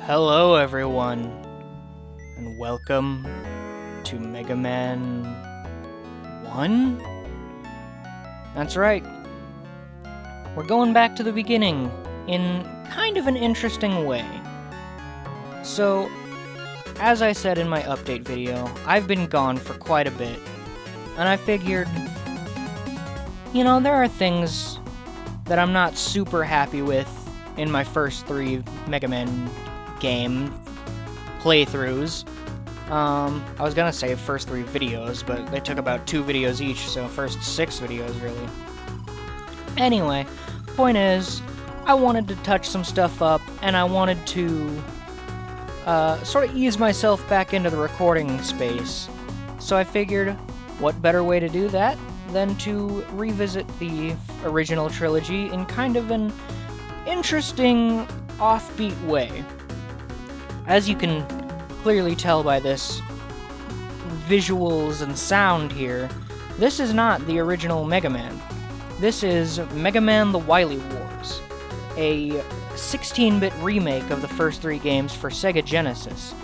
Hello everyone, and welcome to Mega Man 1? That's right. We're going back to the beginning in kind of an interesting way. So, as I said in my update video, I've been gone for quite a bit, and I figured, there are things that I'm not super happy with in my first 3 Mega Man game playthroughs. I was gonna say first 3 videos, but they took about 2 videos each, so first 6 videos, really. Anyway, point is, I wanted to touch some stuff up, and I wanted to sort of ease myself back into the recording space. So I figured, what better way to do that than to revisit the original trilogy in kind of an interesting, offbeat way. As you can clearly tell by this visuals and sound here, this is not the original Mega Man. This is Mega Man: The Wily Wars, a 16-bit remake of the first 3 games for Sega Genesis.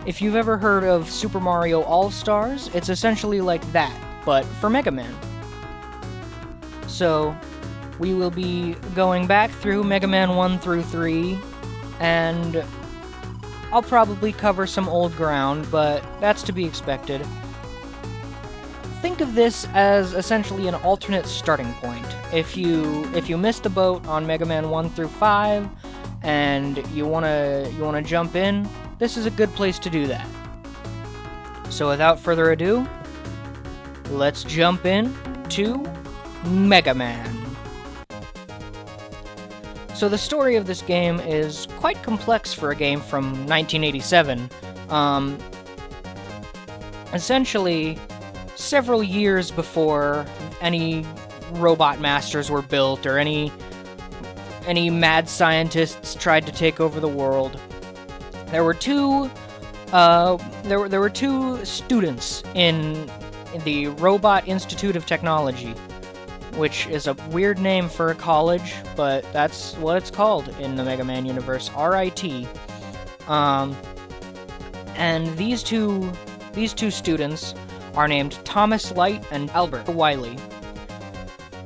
If you've ever heard of Super Mario All-Stars, it's essentially like that, but for Mega Man. So, we will be going back through Mega Man 1 through 3, and I'll probably cover some old ground, but that's to be expected. Think of this as essentially an alternate starting point. If you missed the boat on Mega Man 1 through 5, and you wanna jump in, this is a good place to do that. So without further ado, let's jump in to Mega Man. So the story of this game is quite complex for a game from 1987. Essentially, several years before any robot masters were built or any mad scientists tried to take over the world, there were two students in the Robot Institute of Technology, which is a weird name for a college, but that's what it's called in the Mega Man universe, RIT. And these two students are named Thomas Light and Albert Wily.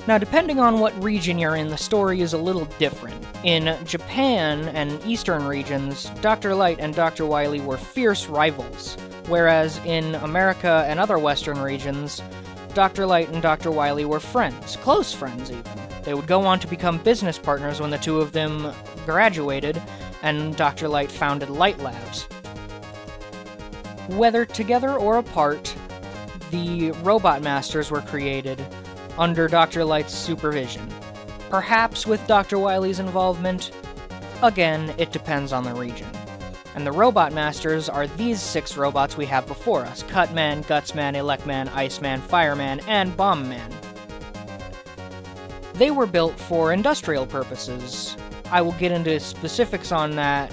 Now, depending on what region you're in, the story is a little different. In Japan and Eastern regions, Dr. Light and Dr. Wily were fierce rivals, whereas in America and other Western regions, Dr. Light and Dr. Wily were friends, close friends even. They would go on to become business partners when the two of them graduated, and Dr. Light founded Light Labs. Whether together or apart, the Robot Masters were created under Dr. Light's supervision. Perhaps with Dr. Wily's involvement. Again, it depends on the region. And the Robot Masters are these 6 robots we have before us: Cutman, Gutsman, Electman, Iceman, Fireman, and Bombman. They were built for industrial purposes. I will get into specifics on that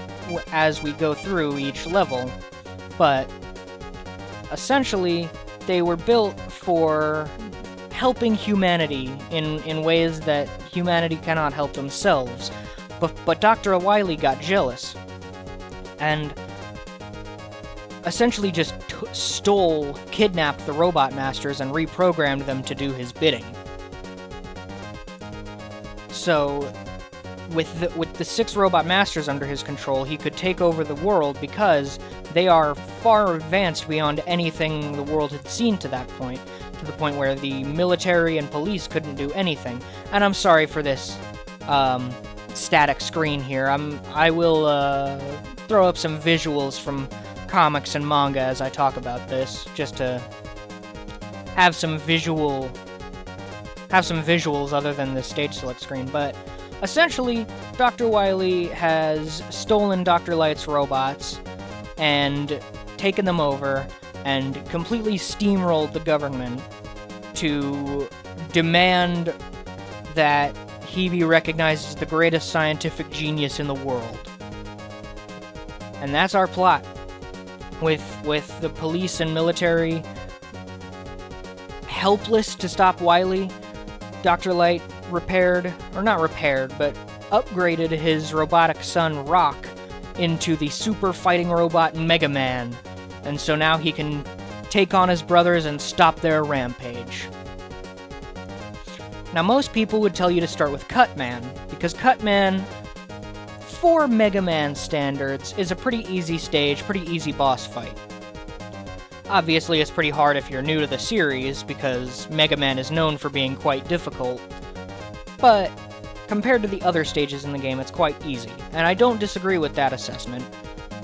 as we go through each level, but essentially, they were built for helping humanity in ways that humanity cannot help themselves. But Dr. Wily got jealous and essentially just kidnapped the Robot Masters and reprogrammed them to do his bidding. So, with the 6 Robot Masters under his control, he could take over the world because they are far advanced beyond anything the world had seen to that point, to the point where the military and police couldn't do anything. And I'm sorry for this static screen here. I will throw up some visuals from comics and manga as I talk about this, just to have some visuals other than the stage select screen. But essentially, Dr. Wily has stolen Dr. Light's robots and taken them over and completely steamrolled the government to demand that he be recognized as the greatest scientific genius in the world. And that's our plot. With the police and military helpless to stop Wily, Dr. Light upgraded his robotic son Rock into the super fighting robot Mega Man, and so now he can take on his brothers and stop their rampage. Now, most people would tell you to start with Cutman, because Cutman, for Mega Man standards, is a pretty easy stage, pretty easy boss fight. Obviously, it's pretty hard if you're new to the series, because Mega Man is known for being quite difficult, but compared to the other stages in the game, it's quite easy, and I don't disagree with that assessment.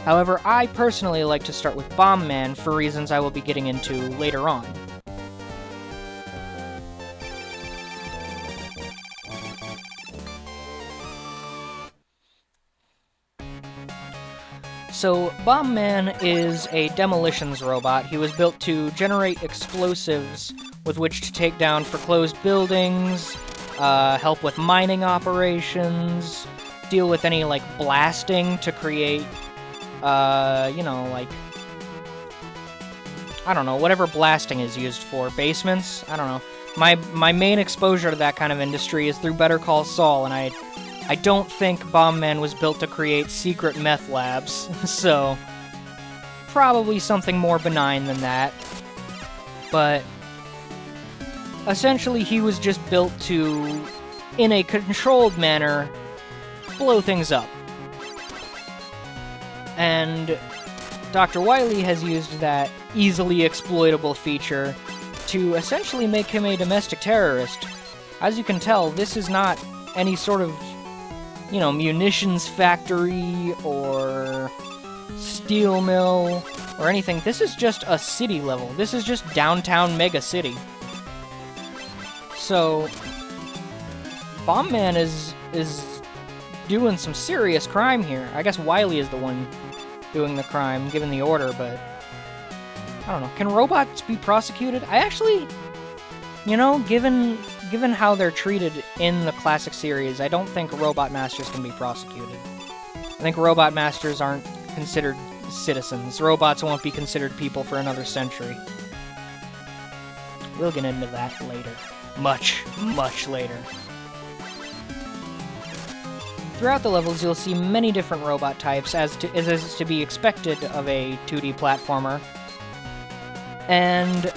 However, I personally like to start with Bomb Man for reasons I will be getting into later on. So, Bomb Man is a demolitions robot. He was built to generate explosives with which to take down foreclosed buildings, help with mining operations, deal with any, like, blasting to create, you know, like, I don't know, whatever blasting is used for. Basements? I don't know. My main exposure to that kind of industry is through Better Call Saul, and I don't think Bomb Man was built to create secret meth labs, so probably something more benign than that. But essentially, he was just built to, in a controlled manner, blow things up. And Dr. Wily has used that easily exploitable feature to essentially make him a domestic terrorist. As you can tell, this is not any sort of, you know, munitions factory or steel mill or anything. This is just a city level. This is just downtown Mega City. So, Bomb Man is doing some serious crime here. I guess Wily is the one doing the crime, giving the order, but I don't know. Can robots be prosecuted? I actually, you know, given how they're treated in the classic series, I don't think Robot Masters can be prosecuted. I think Robot Masters aren't considered citizens. Robots won't be considered people for another century. We'll get into that later. Much, much later. Throughout the levels, you'll see many different robot types, as is to be expected of a 2D platformer. And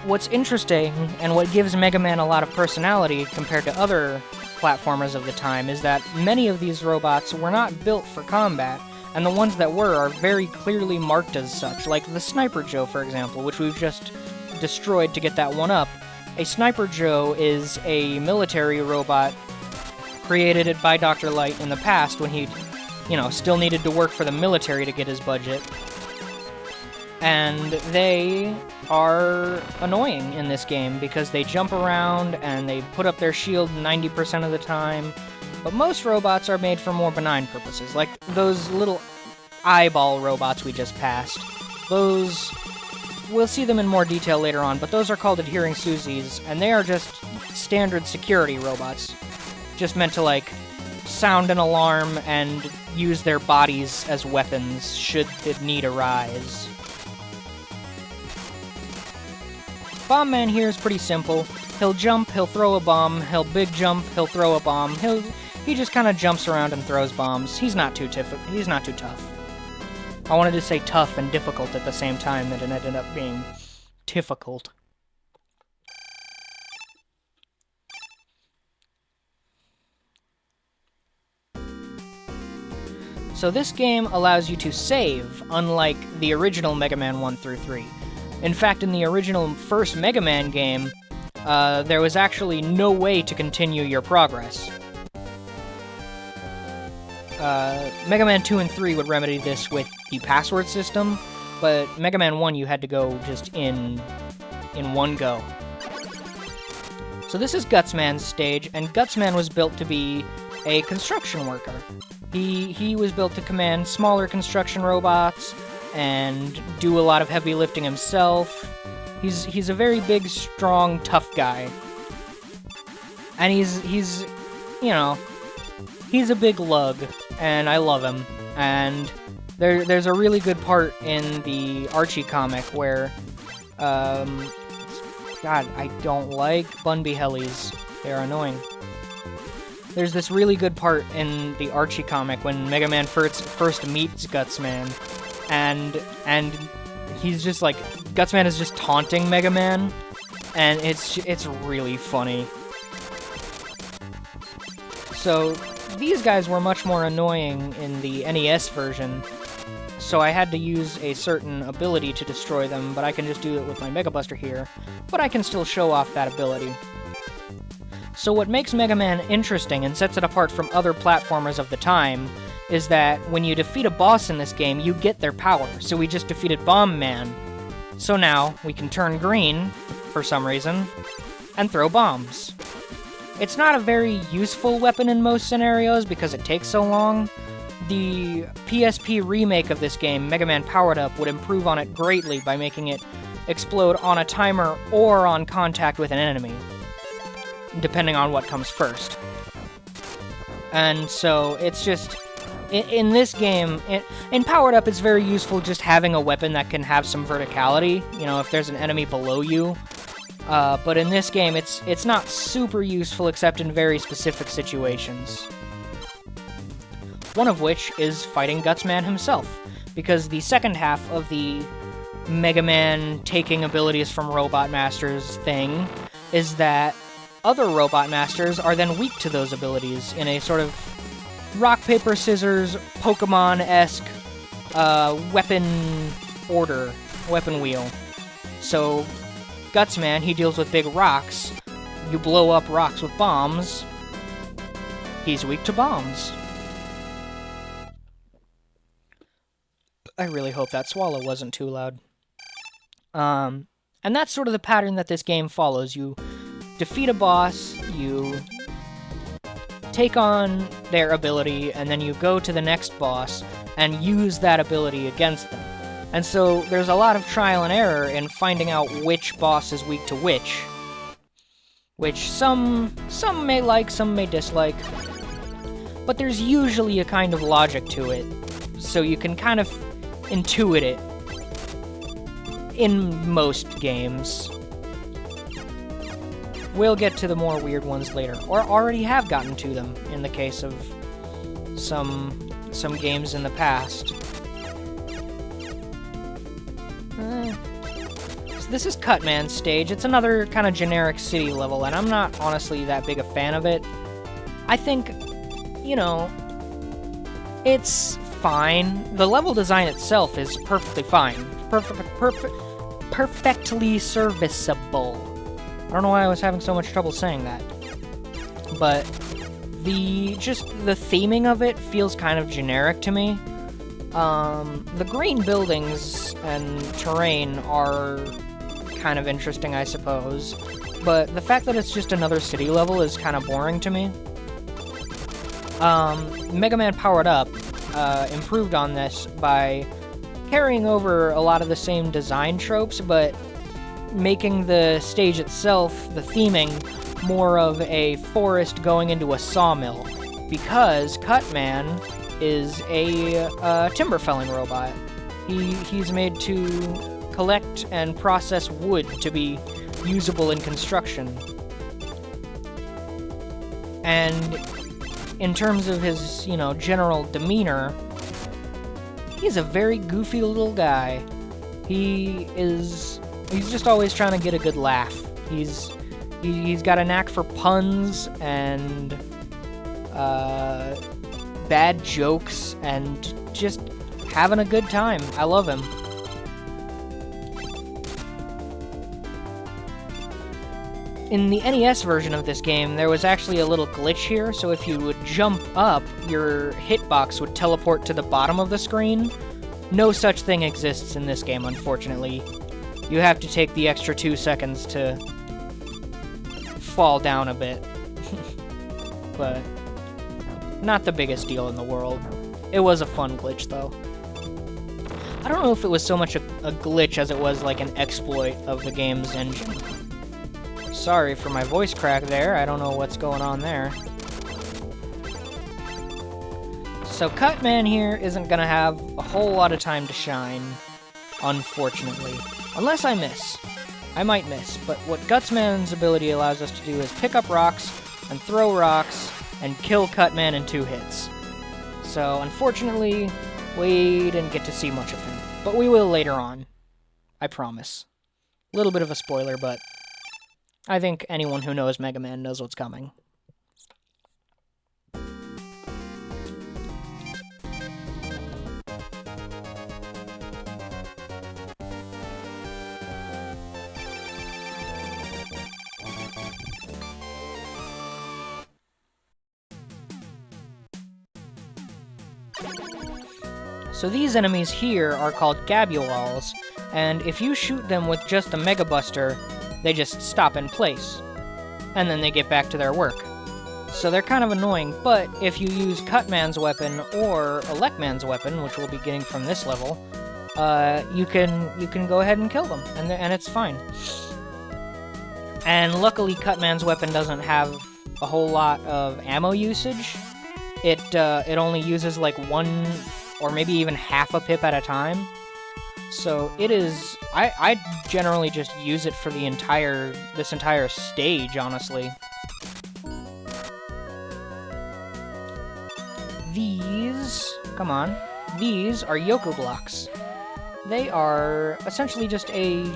what's interesting, and what gives Mega Man a lot of personality compared to other platformers of the time, is that many of these robots were not built for combat, and the ones that were are very clearly marked as such, like the Sniper Joe, for example, which we've just destroyed to get that one up. A Sniper Joe is a military robot created by Dr. Light in the past when he, you know, still needed to work for the military to get his budget. And they are annoying in this game because they jump around and they put up their shield 90% of the time. But most robots are made for more benign purposes, like those little eyeball robots we just passed. Those, we'll see them in more detail later on, but those are called Adhering Susies, and they are just standard security robots. Just meant to, like, sound an alarm and use their bodies as weapons should the need arise. Bomb Man here is pretty simple. He'll jump, he'll throw a bomb, he'll big jump, he'll throw a bomb, he just kind of jumps around and throws bombs. He's not too tough. I wanted to say tough and difficult at the same time, that it ended up being difficult. So this game allows you to save, unlike the original Mega Man 1 through 3. In fact, in the original first Mega Man game, there was actually no way to continue your progress. Mega Man 2 and 3 would remedy this with the password system, but Mega Man 1 you had to go just in one go. So this is Gutsman's stage, and Gutsman was built to be a construction worker. He was built to command smaller construction robots and do a lot of heavy lifting himself. He's a very big, strong, tough guy. And he's you know, he's a big lug, and I love him. And there's a really good part in the Archie comic where, God, I don't like Bunby Hellies. They're annoying. there's this really good part in the Archie comic when Mega Man first meets Gutsman, and he's just like, Gutsman is just taunting Mega Man, and it's really funny. So these guys were much more annoying in the NES version, so I had to use a certain ability to destroy them, but I can just do it with my Mega Buster here, but I can still show off that ability. So what makes Mega Man interesting and sets it apart from other platformers of the time is that when you defeat a boss in this game, you get their power. So we just defeated Bomb Man. So now we can turn green, for some reason, and throw bombs. It's not a very useful weapon in most scenarios because it takes so long. The PSP remake of this game, Mega Man Powered Up, would improve on it greatly by making it explode on a timer or on contact with an enemy, depending on what comes first. And so it's just, in this game, in Powered Up, it's very useful just having a weapon that can have some verticality, you know, if there's an enemy below you. But in this game, it's not super useful except in very specific situations. One of which is fighting Gutsman himself, because the second half of the Mega Man taking abilities from Robot Masters thing is that other Robot Masters are then weak to those abilities in a sort of rock, paper, scissors, Pokemon-esque weapon order, weapon wheel. So Gutsman, he deals with big rocks. You blow up rocks with bombs. He's weak to bombs. I really hope that swallow wasn't too loud. And that's sort of the pattern that this game follows. You defeat a boss, you take on their ability, and then you go to the next boss and use that ability against them. And so there's a lot of trial and error in finding out which boss is weak to which some may like, some may dislike, but there's usually a kind of logic to it, so you can kind of intuit it in most games. We'll get to the more weird ones later, or already have gotten to them in the case of some games in the past. So this is Cutman's stage. It's another kind of generic city level, and I'm not honestly that big a fan of it. I think, you know, it's fine. The level design itself is perfectly fine. Perfectly serviceable. I don't know why I was having so much trouble saying that. But the theming of it feels kind of generic to me. The green buildings and terrain are kind of interesting, I suppose, but the fact that it's just another city level is kind of boring to me. Mega Man Powered Up improved on this by carrying over a lot of the same design tropes, but making the stage itself, the theming, more of a forest going into a sawmill, because Cutman is a timber felling robot. He's made to collect and process wood to be usable in construction. And in terms of his, you know, general demeanor, he's a very goofy little guy. He's just always trying to get a good laugh. He's got a knack for puns and bad jokes and just having a good time. I love him. In the NES version of this game, there was actually a little glitch here, so if you would jump up, your hitbox would teleport to the bottom of the screen. No such thing exists in this game, unfortunately. You have to take the extra 2 seconds to fall down a bit. But not the biggest deal in the world. It was a fun glitch, though. I don't know if it was so much a glitch as it was like an exploit of the game's engine. Sorry for my voice crack there, I don't know what's going on there. So Cutman here isn't gonna have a whole lot of time to shine, unfortunately. Unless I miss. I might miss, but what Gutsman's ability allows us to do is pick up rocks and throw rocks and kill Cutman in 2 hits. So, unfortunately, we didn't get to see much of him. But we will later on. I promise. A little bit of a spoiler, but I think anyone who knows Mega Man knows what's coming. So these enemies here are called Gabulals, and if you shoot them with just a Mega Buster, they just stop in place, and then they get back to their work. So they're kind of annoying, but if you use Cutman's weapon or Elecman's weapon, which we'll be getting from this level, you can go ahead and kill them, and it's fine. And luckily, Cutman's weapon doesn't have a whole lot of ammo usage. It only uses like 1 or maybe even half a pip at a time. So it is... I generally just use it for this entire stage, honestly. These... come on. These are Yoku blocks. They are essentially just a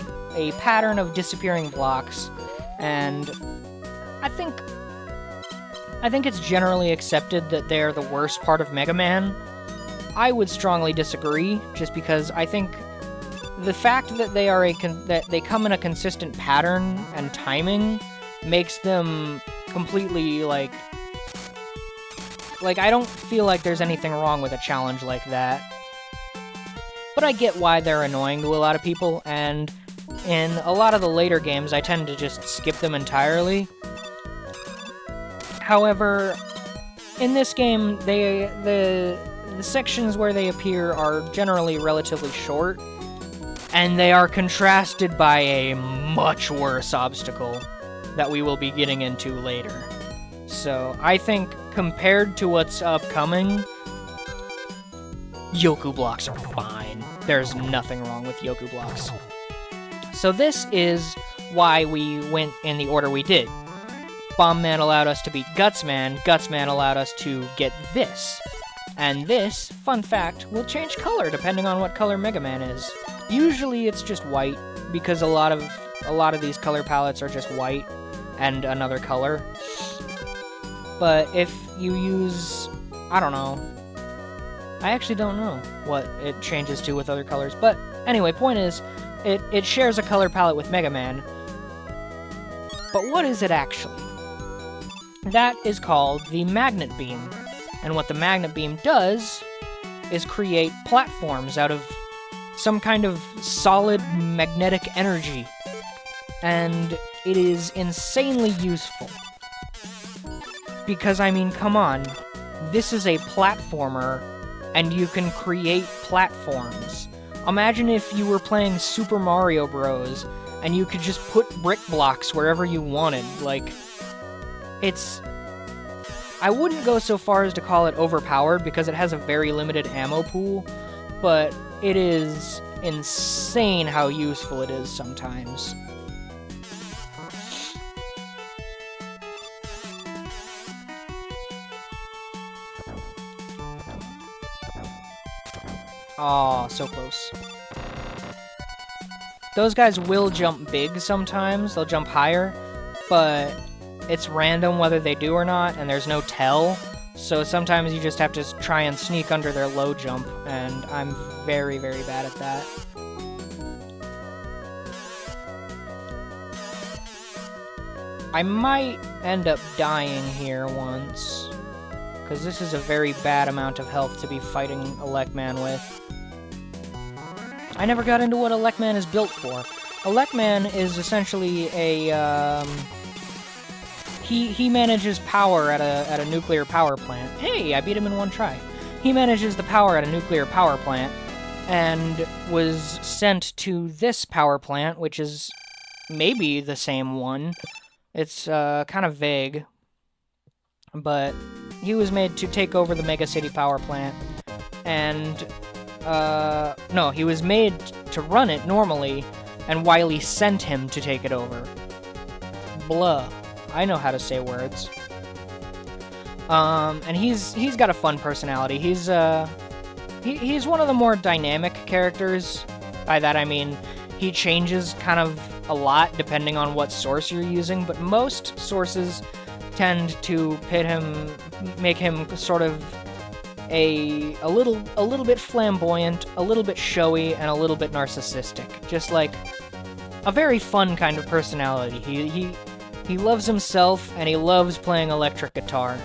pattern of disappearing blocks, and I think it's generally accepted that they're the worst part of Mega Man. I would strongly disagree, just because I think the fact that they come in a consistent pattern and timing makes them completely, like I don't feel like there's anything wrong with a challenge like that. But I get why they're annoying to a lot of people, and in a lot of the later games, I tend to just skip them entirely. However, in this game, the sections where they appear are generally relatively short, and they are contrasted by a much worse obstacle that we will be getting into later. So, I think, compared to what's upcoming, Yoku blocks are fine. There's nothing wrong with Yoku blocks. So this is why we went in the order we did. Bomb Man allowed us to beat Guts Man allowed us to get this. And this, fun fact, will change color depending on what color Mega Man is. Usually it's just white, because a lot of these color palettes are just white and another color. But if you use, I don't know, I actually don't know what it changes to with other colors. But anyway, point is, it shares a color palette with Mega Man. But what is it actually? That is called the Magnet Beam. And what the Magnet Beam does is create platforms out of some kind of solid magnetic energy. And it is insanely useful. Because, I mean, come on. This is a platformer, and you can create platforms. Imagine if you were playing Super Mario Bros. And you could just put brick blocks wherever you wanted. Like, it's... I wouldn't go so far as to call it overpowered, because it has a very limited ammo pool, but it is insane how useful it is sometimes. Aw, so close. Those guys will jump big sometimes, they'll jump higher, but it's random whether they do or not, and there's no tell, so sometimes you just have to try and sneak under their low jump, and I'm very, very bad at that. I might end up dying here once, because this is a very bad amount of health to be fighting Elecman with. I never got into what Elecman is built for. Elecman is essentially a, He manages power at a nuclear power plant. Hey, I beat him in one try. He manages the power at a nuclear power plant, and was sent to this power plant, which is maybe the same one. It's kind of vague, but he was made to take over the Mega City power plant, and no, he was made to run it normally, and Wily sent him to take it over. Blah. I know how to say words. And he's got a fun personality. He's one of the more dynamic characters. By that I mean he changes kind of a lot depending on what source you're using, but most sources tend to make him sort of a little bit flamboyant, a little bit showy, and a little bit narcissistic. Just like a very fun kind of personality. He loves himself and he loves playing electric guitar.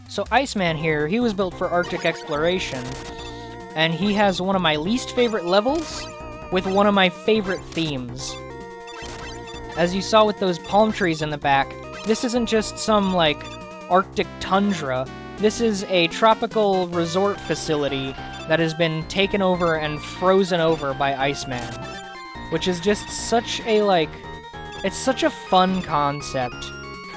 So Iceman here, he was built for Arctic exploration, and he has one of my least favorite levels with one of my favorite themes. As you saw with those palm trees in the back, this isn't just some, like, Arctic tundra. This is a tropical resort facility that has been taken over and frozen over by Iceman, which is just such a, like, it's such a fun concept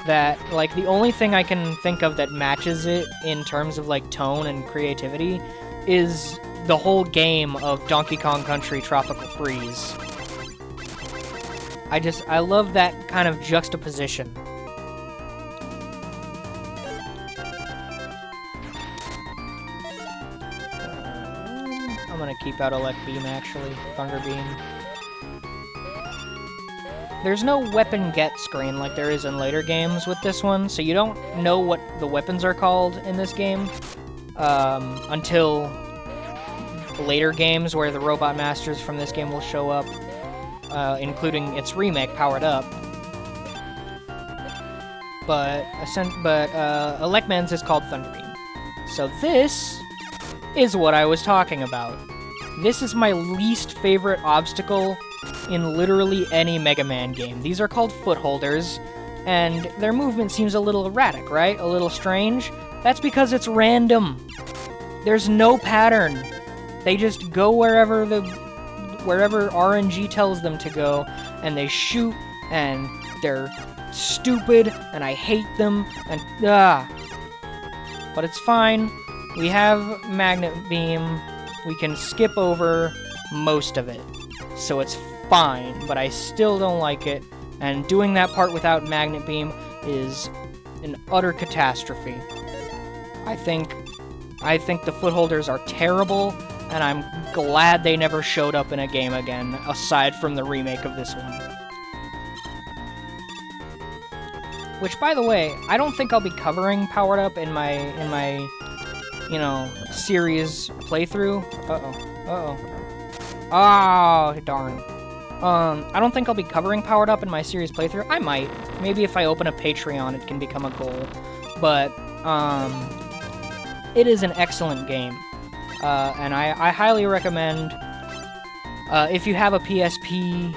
that, like, the only thing I can think of that matches it in terms of, like, tone and creativity is the whole game of Donkey Kong Country Tropical Freeze. I love that kind of juxtaposition. I'm gonna keep out Elect Beam, actually. Thunder Beam. There's no weapon get screen like there is in later games with this one, so you don't know what the weapons are called in this game until later games where the Robot Masters from this game will show up, including its remake, Powered Up. But Electman's is called Thunder Beam. So this is what I was talking about. This is my least favorite obstacle in literally any Mega Man game. These are called footholders, and their movement seems a little erratic, right? A little strange? That's because it's random. There's no pattern. They just go wherever RNG tells them to go, and they shoot, and they're stupid, and I hate them, and But it's fine. We have Magnet Beam. We can skip over most of it. So it's fine, but I still don't like it, and doing that part without Magnet Beam is an utter catastrophe. I think the footholders are terrible, and I'm glad they never showed up in a game again, aside from the remake of this one. Which, by the way, I don't think I'll be covering Powered Up in my you know, series playthrough. Oh, darn. I don't think I'll be covering Powered Up in my series playthrough. I might. Maybe if I open a Patreon, it can become a goal. But, it is an excellent game. And I highly recommend, if you have a PSP,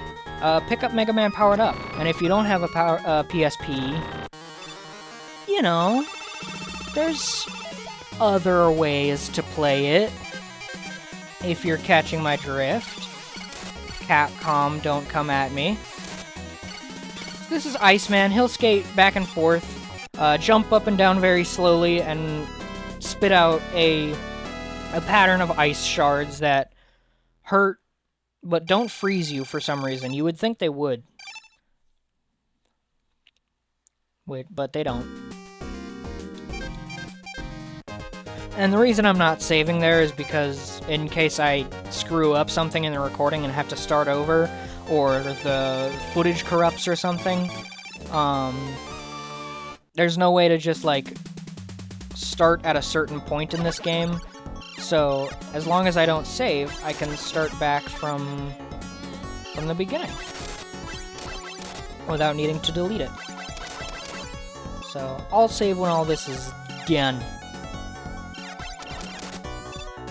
pick up Mega Man Powered Up. And if you don't have a PSP, you know, there's other ways to play it, if you're catching my drift. Capcom, don't come at me. This is Iceman. He'll skate back and forth, jump up and down very slowly, and spit out a pattern of ice shards that hurt, but don't freeze you for some reason. You would think they would. Wait, but they don't. And the reason I'm not saving there is because in case I screw up something in the recording and have to start over, or the footage corrupts or something, there's no way to just, like, start at a certain point in this game. So, as long as I don't save, I can start back from the beginning without needing to delete it. So, I'll save when all this is done.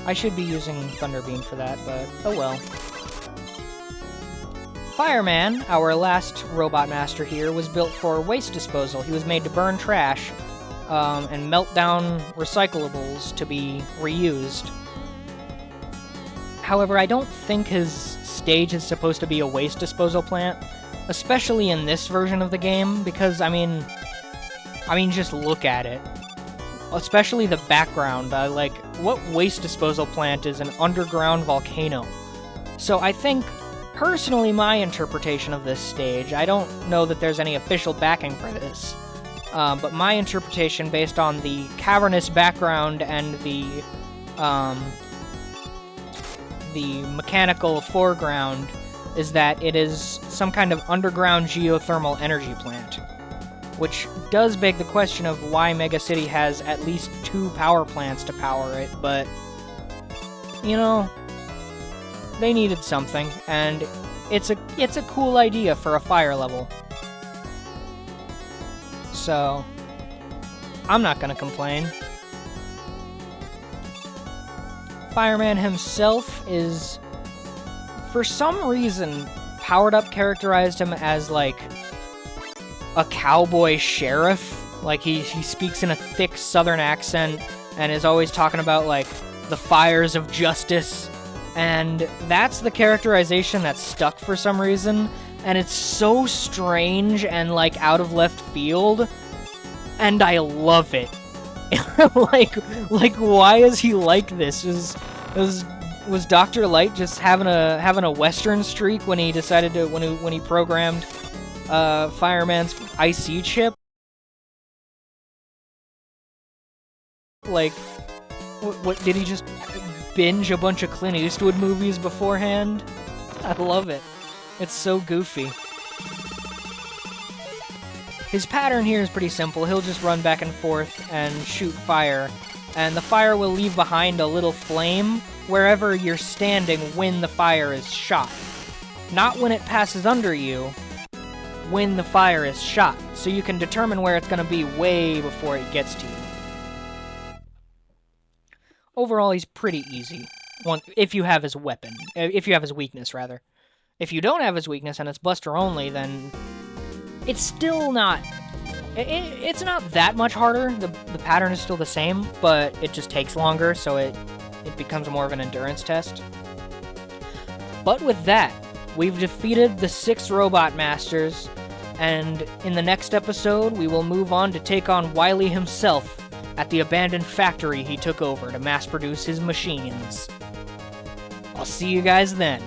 I should be using Thunder Beam for that, but oh well. Fireman, our last Robot Master here, was built for waste disposal. He was made to burn trash and melt down recyclables to be reused. However, I don't think his stage is supposed to be a waste disposal plant, especially in this version of the game, because, I mean, just look at it. Especially the background, like, what waste disposal plant is an underground volcano? So I think personally my interpretation of this stage. I don't know that there's any official backing for this, but my interpretation based on the cavernous background and the mechanical foreground is that it is some kind of underground geothermal energy plant, which does beg the question of why Mega City has at least 2 power plants to power it, but, you know, they needed something, and it's a cool idea for a fire level. So, I'm not gonna complain. Fireman himself is, for some reason, Powered Up characterized him as, like, a cowboy sheriff. Like, he speaks in a thick southern accent and is always talking about, like, the fires of justice. And that's the characterization that's stuck for some reason. And it's so strange and, like, out of left field. And I love it. like, why is he like this? Was Dr. Light just having a Western streak when he decided to when he programmed Fireman's IC chip? Like, what did he just binge a bunch of Clint Eastwood movies beforehand? I love it. It's so goofy. His pattern here is pretty simple. He'll just run back and forth and shoot fire, and the fire will leave behind a little flame wherever you're standing when the fire is shot. Not when it passes under you, when the fire is shot, so you can determine where it's going to be way before it gets to you. Overall, he's pretty easy, if you have his weapon. If you have his weakness, rather. If you don't have his weakness and it's Buster only, then it's still not... It's not that much harder. The pattern is still the same, but it just takes longer, so it becomes more of an endurance test. But with that, we've defeated the 6 Robot Masters, and in the next episode, we will move on to take on Wily himself at the abandoned factory he took over to mass produce his machines. I'll see you guys then.